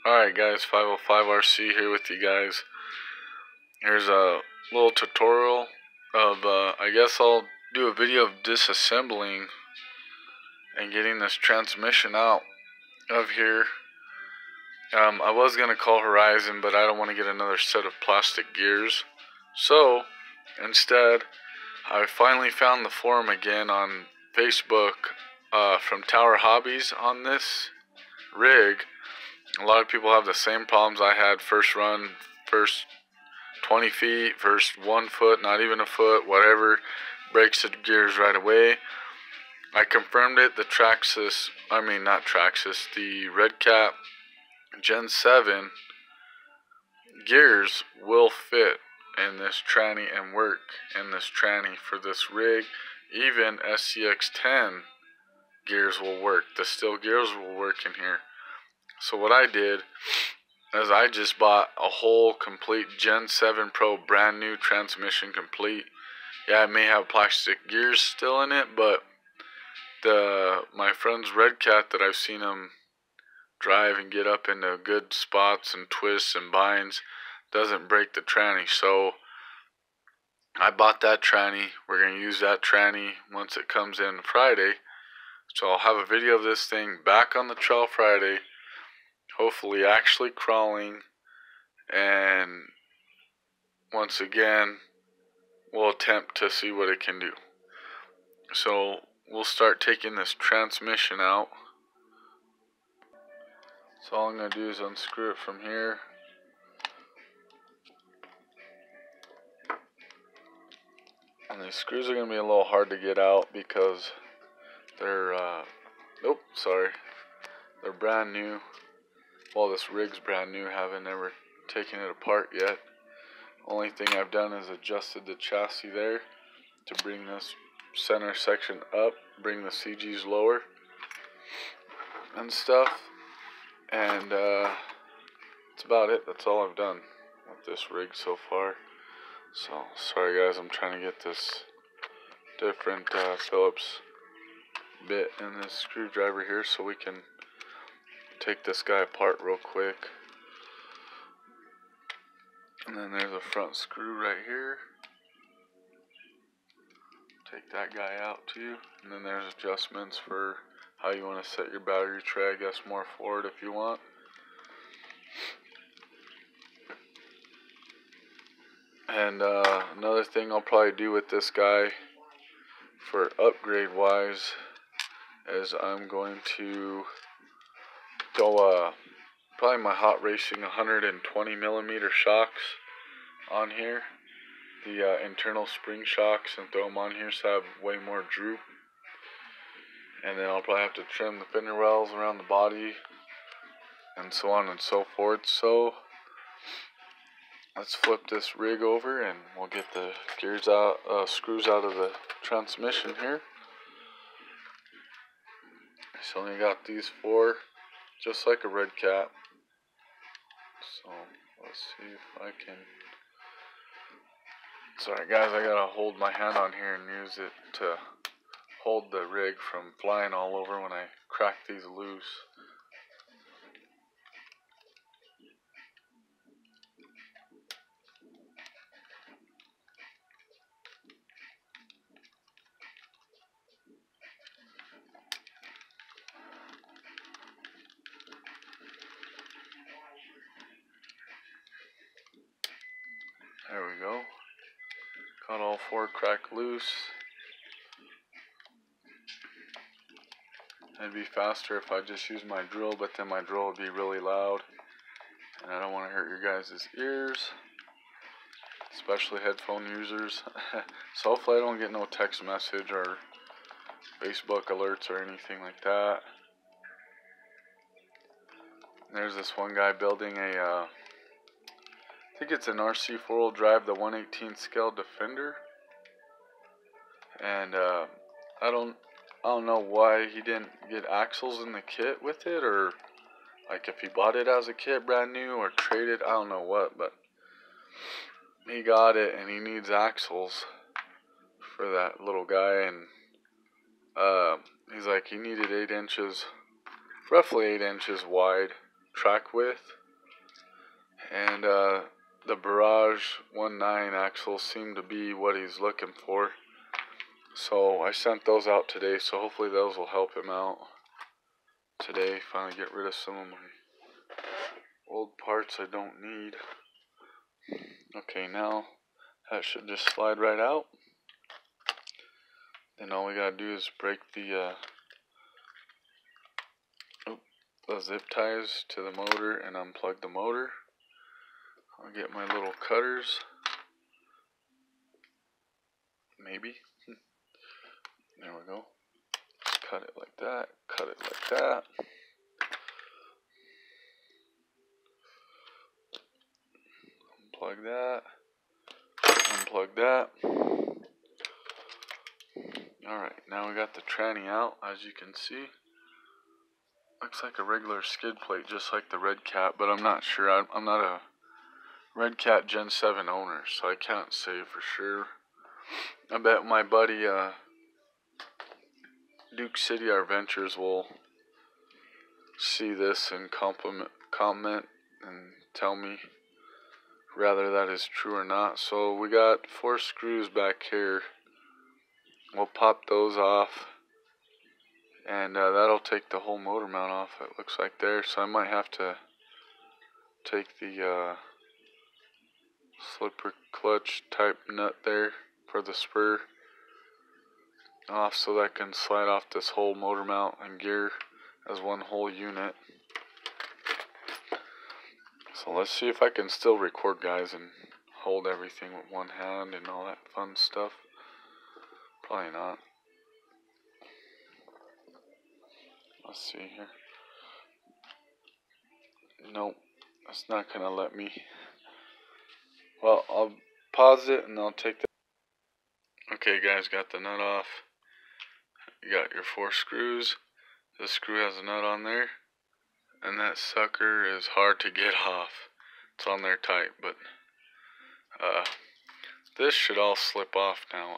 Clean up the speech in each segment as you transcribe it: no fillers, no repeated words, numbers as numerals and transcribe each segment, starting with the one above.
Alright guys, 505RC here with you guys. Here's a little tutorial of, I guess I'll do a video of disassembling and getting this transmission out of here. I was going to call Horizon, but I don't want to get another set of plastic gears. So, instead, I finally found the forum again on Facebook from Tower Hobbies on this rig. A lot of people have the same problems I had. First run, first 20 feet, first 1 foot, not even a foot, whatever, breaks the gears right away. I confirmed it. The the Red Cap Gen 7 gears will fit in this tranny and work in this tranny for this rig. Even SCX10 gears will work. The steel gears will work in here. So what I did is I just bought a whole complete Gen 7 Pro brand new transmission complete. Yeah, it may have plastic gears still in it, but my friend's Red Cat that I've seen him drive and get up into good spots and twists and binds doesn't break the tranny. So I bought that tranny. We're going to use that tranny once it comes in Friday. So I'll have a video of this thing back on the trail Friday, hopefully actually crawling, and once again we'll attempt to see what it can do. So we'll start taking this transmission out. So all I'm going to do is unscrew it from here. And these screws are going to be a little hard to get out because they're they're brand new. Well, this rig's brand new, haven't ever taken it apart yet. Only thing I've done is adjusted the chassis there to bring this center section up, bring the CGs lower and stuff. And that's about it. That's all I've done with this rig so far. So sorry guys, I'm trying to get this different Phillips bit in this screwdriver here so we can take this guy apart real quick. And then there's a front screw right here. Take that guy out too. And then there's adjustments for how you want to set your battery tray. I guess more forward if you want. And another thing I'll probably do with this guy for upgrade wise is I'm going to go probably my hot racing 120mm shocks on here, the internal spring shocks, and throw them on here so I have way more droop. And then I'll probably have to trim the fender wells around the body and so on and so forth. So let's flip this rig over and we'll get the gears out, screws out of the transmission here. So only got these 4, just like a Red Cat. So let's see if I can. Sorry guys, I gotta hold my hand on here and use it to hold the rig from flying all over when I crack these loose. There we go. Got all 4 cracked loose. It'd be faster if I just use my drill, but then my drill would be really loud. And I don't want to hurt your guys' ears, especially headphone users. So hopefully I don't get no text message or Facebook alerts or anything like that. There's this one guy building a, I think it's an RC 4-wheel drive, the 1/18 scale Defender. And I don't know why he didn't get axles in the kit with it, or like if he bought it as a kit brand new or traded, I don't know what, but he got it and he needs axles for that little guy. And he's like, he needed 8 inches, roughly 8 inches wide track width, and the Barrage 1.9 axles seem to be what he's looking for. So I sent those out today, so hopefully those will help him out today. Finally get rid of some of my old parts I don't need. Okay, now that should just slide right out. Then all we gotta do is break the zip ties to the motor and unplug the motor. I'll get my little cutters. Maybe. There we go. Just cut it like that. Cut it like that. Unplug that. Unplug that. Alright, now we got the tranny out, as you can see. Looks like a regular skid plate, just like the Red Cat, but I'm not sure. I'm not a Red Cat Gen 7 owner, so I can't say for sure. I bet my buddy Duke City Adventures will see this and comment and tell me whether that is true or not. So we got 4 screws back here. We'll pop those off, and that'll take the whole motor mount off, it looks like there. So I might have to take the slipper clutch type nut there for the spur off, so that can slide off this whole motor mount and gear as one whole unit. So let's see if I can still record, guys, and hold everything with one hand and all that fun stuff. Probably not. Let's see here. Nope, that's not gonna let me. Well, I'll pause it and I'll take the. Okay, guys, got the nut off. You got your 4 screws. This screw has a nut on there, and that sucker is hard to get off. It's on there tight, but this should all slip off now.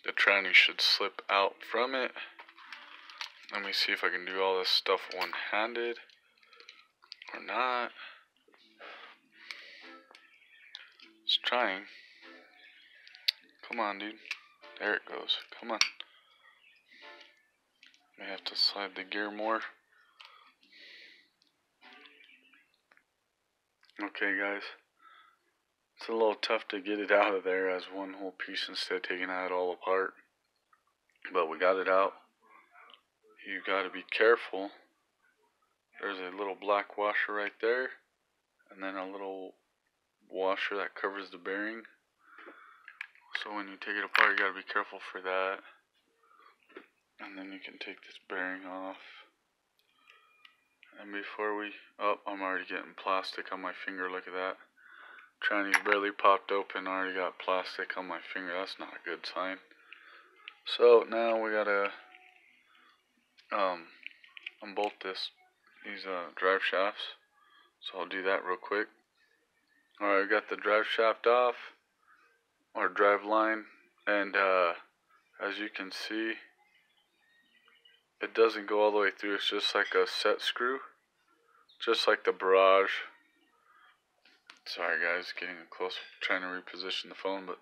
The tranny should slip out from it. Let me see if I can do all this stuff one-handed or not. It's trying. Come on, dude. There it goes. Come on. May have to slide the gear more. Okay, guys. It's a little tough to get it out of there as one whole piece instead of taking it all apart. But we got it out. You gotta be careful. There's a little black washer right there, and then a little washer that covers the bearing. So when you take it apart, you gotta be careful for that. And then you can take this bearing off. And before we, I'm already getting plastic on my finger. Look at that. Tranny's barely popped open, already got plastic on my finger. That's not a good sign. So now we gotta unbolt these drive shafts. So I'll do that real quick. Alright, we got the drive shaft off, or drive line, and as you can see, it doesn't go all the way through. It's just like a set screw, just like the Barrage. Sorry, guys, getting close, trying to reposition the phone, but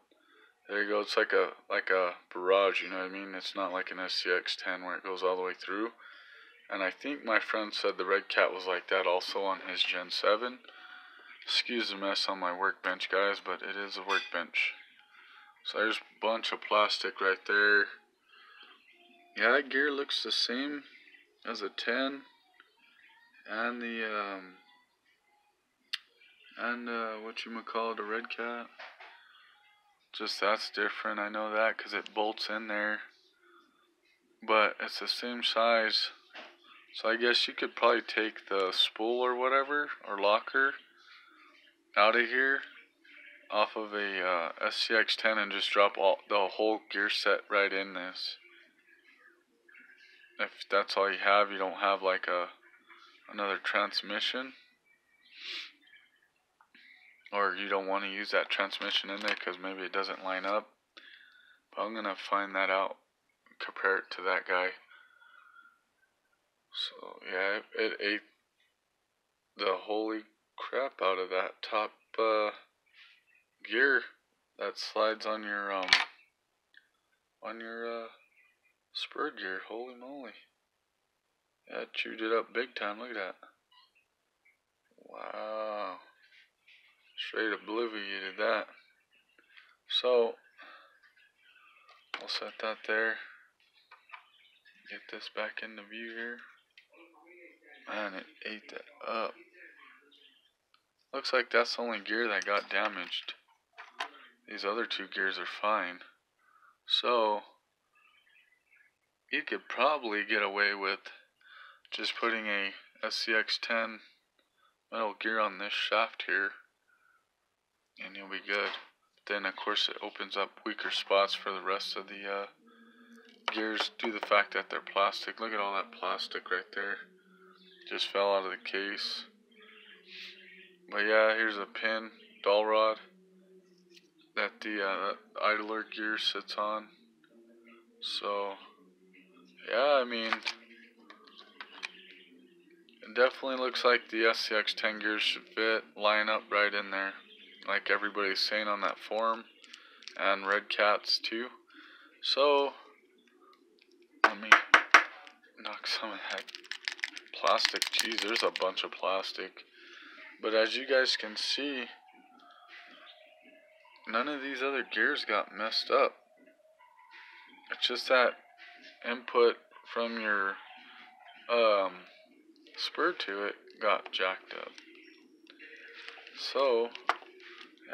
there you go. It's like a Barrage, you know what I mean? It's not like an SCX10 where it goes all the way through. And I think my friend said the Red Cat was like that also on his Gen 7. Excuse the mess on my workbench, guys, but it is a workbench. So there's a bunch of plastic right there. Yeah, that gear looks the same as a 10. And the, the Red Cat. Just that's different, I know that, because it bolts in there. But it's the same size. So I guess you could probably take the spool or whatever, or locker, out of here, off of a SCX10, and just drop the whole gear set right in this. If that's all you have, you don't have like another transmission, or you don't want to use that transmission in there because maybe it doesn't line up. But I'm gonna find that out, compare it to that guy. So yeah, it ate the holy crap out of that top gear that slides on your spur gear. Holy moly. Yeah, it chewed it up big time. Look at that. Wow. Straight obliviated that. So I'll set that there. Get this back into view here. Man, it ate that up. Looks like that's the only gear that got damaged. These other two gears are fine. So you could probably get away with just putting a SCX-10 metal gear on this shaft here, and you'll be good. Then of course it opens up weaker spots for the rest of the gears due to the fact that they're plastic. Look at all that plastic right there. Just fell out of the case. But yeah, here's a pin, dowel rod that the idler gear sits on. So yeah, I mean, it definitely looks like the SCX-10 gears should fit, line up right in there, like everybody's saying on that forum, and Red Cats too. So let me knock some of that plastic. Geez, there's a bunch of plastic. But as you guys can see, none of these other gears got messed up. It's just that input from your spur to it got jacked up. So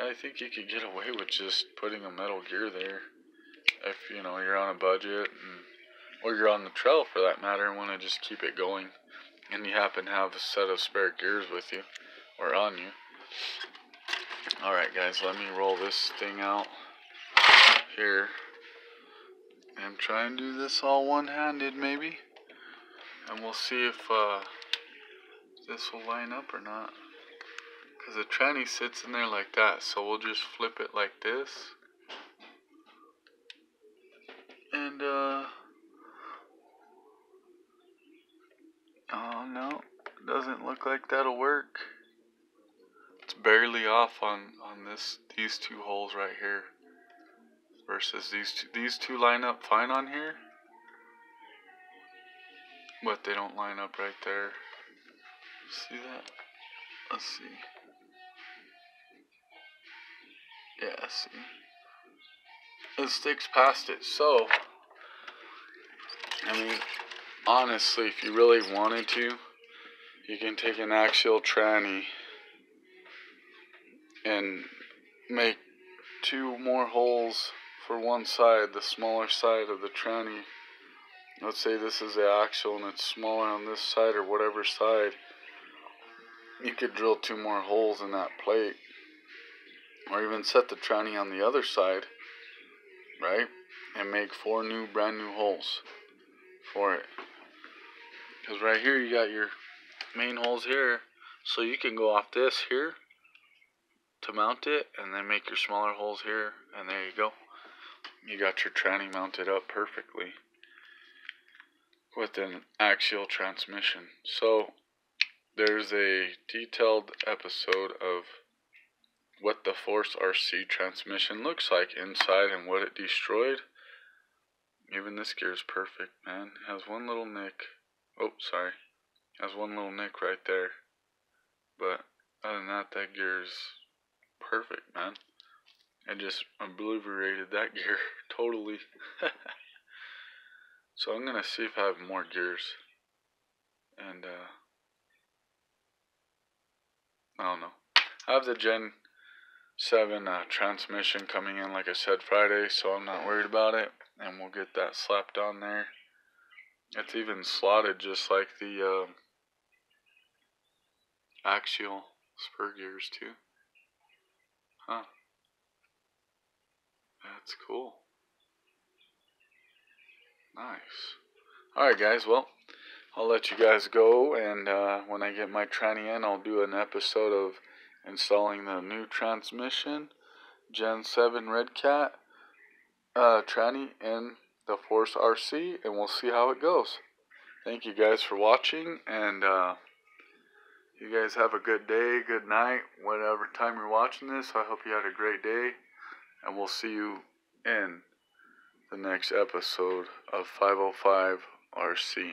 I think you could get away with just putting a metal gear there if you know you're on a budget, or you're on the trail for that matter and want to just keep it going, and you happen to have a set of spare gears with you or on you. Alright guys, let me roll this thing out here and try and do this all one-handed maybe, and we'll see if this will line up or not, because the tranny sits in there like that, so we'll just flip it like this, and oh no, doesn't look like that'll work. It's barely off on these two holes right here versus these two. These two line up fine on here, but they don't line up right there. See that? Let's see. Yeah, see. It sticks past it. So, I mean, honestly, if you really wanted to, you can take an axial tranny and make two more holes for one side, the smaller side of the tranny. Let's say this is the axial and it's smaller on this side or whatever side. You could drill two more holes in that plate, or even set the tranny on the other side, right? And make four brand new holes for it. Because right here you got your main holes here, so you can go off this here to mount it, and then make your smaller holes here, and there you go. You got your tranny mounted up perfectly with an axial transmission. So there's a detailed episode of what the Force RC transmission looks like inside and what it destroyed. Even this gear is perfect, man. It has one little nick. Oh, sorry. It has one little nick right there. But other than that, that gear is perfect, man. I just obliterated that gear totally. So I'm gonna see if I have more gears. And I don't know. I have the Gen 7 transmission coming in, like I said, Friday, so I'm not worried about it. And we'll get that slapped on there. It's even slotted just like the axial spur gears too. Huh. That's cool. Nice. Alright guys, well, I'll let you guys go, and when I get my tranny in, I'll do an episode of installing the new transmission, Gen 7 Red Cat tranny in the Force RC, and we'll see how it goes. thank you guys for watching, and you guys have a good day, good night, whatever time you're watching this. I hope you had a great day, and we'll see you in the next episode of 505 RC.